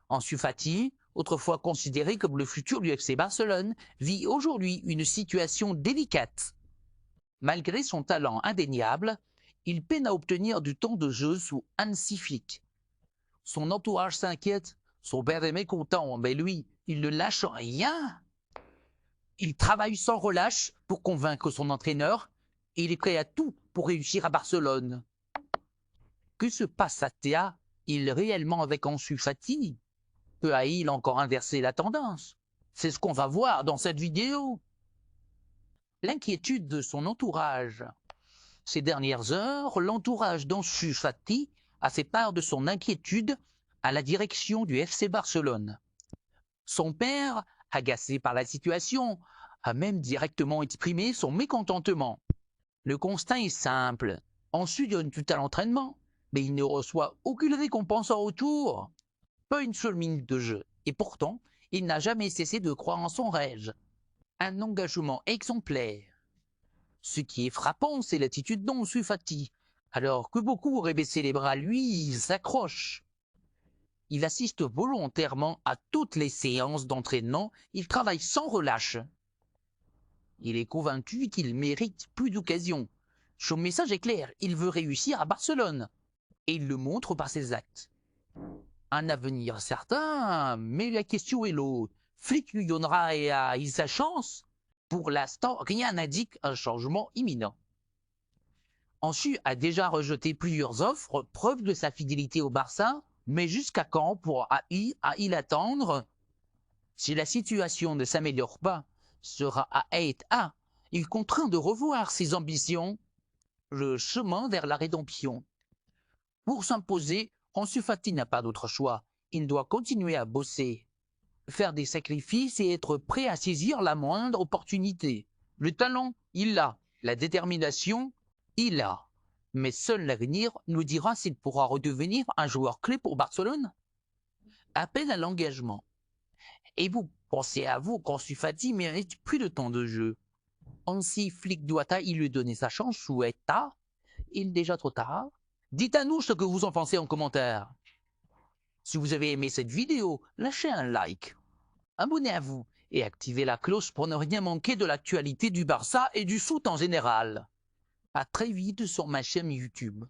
Ansu Fati, autrefois considéré comme le futur du FC Barcelone, vit aujourd'hui une situation délicate. Malgré son talent indéniable, il peine à obtenir du temps de jeu sous Hansi Flick. Son entourage s'inquiète, son père est mécontent, mais lui, il ne lâche rien. Il travaille sans relâche pour convaincre son entraîneur et il est prêt à tout pour réussir à Barcelone. Que se passe à Théa-il réellement avec Ansu Fati? Peut-il encore inverser la tendance? C'est ce qu'on va voir dans cette vidéo. L'inquiétude de son entourage. Ces dernières heures, l'entourage d'Ansu Fati a fait part de son inquiétude à la direction du FC Barcelone. Son père, agacé par la situation, a même directement exprimé son mécontentement. Le constat est simple. Ansu donne tout à l'entraînement, mais il ne reçoit aucune récompense en retour. Pas une seule minute de jeu. Et pourtant, il n'a jamais cessé de croire en son rêve. Un engagement exemplaire. Ce qui est frappant, c'est l'attitude d'Ansu Fati. Alors que beaucoup auraient baissé les bras, lui, il s'accroche. Il assiste volontairement à toutes les séances d'entraînement, il travaille sans relâche. Il est convaincu qu'il mérite plus d'occasions. Son message est clair, il veut réussir à Barcelone. Et il le montre par ses actes. Un avenir certain, mais la question est l'autre. Flick lui donnera sa chance? Pour l'instant, rien n'indique un changement imminent. Ansu a déjà rejeté plusieurs offres, preuve de sa fidélité au Barça, mais jusqu'à quand pourra-t-il attendre? Si la situation ne s'améliore pas, sera à Aït-A, il contraint de revoir ses ambitions, le chemin vers la rédemption. Pour s'imposer, Ansu Fati n'a pas d'autre choix. Il doit continuer à bosser, faire des sacrifices et être prêt à saisir la moindre opportunité. Le talent, il l'a. La détermination, il l'a. Mais seul l'avenir nous dira s'il pourra redevenir un joueur clé pour Barcelone. Appel à l'engagement. Et vous pensez à vous qu'Ansu Fati mérite plus de temps de jeu? Hansi Flick doit-il lui donner sa chance ou est-ce il déjà trop tard? Dites à nous ce que vous en pensez en commentaire. Si vous avez aimé cette vidéo, lâchez un like, abonnez-vous et activez la cloche pour ne rien manquer de l'actualité du Barça et du foot en général. À très vite sur ma chaîne YouTube.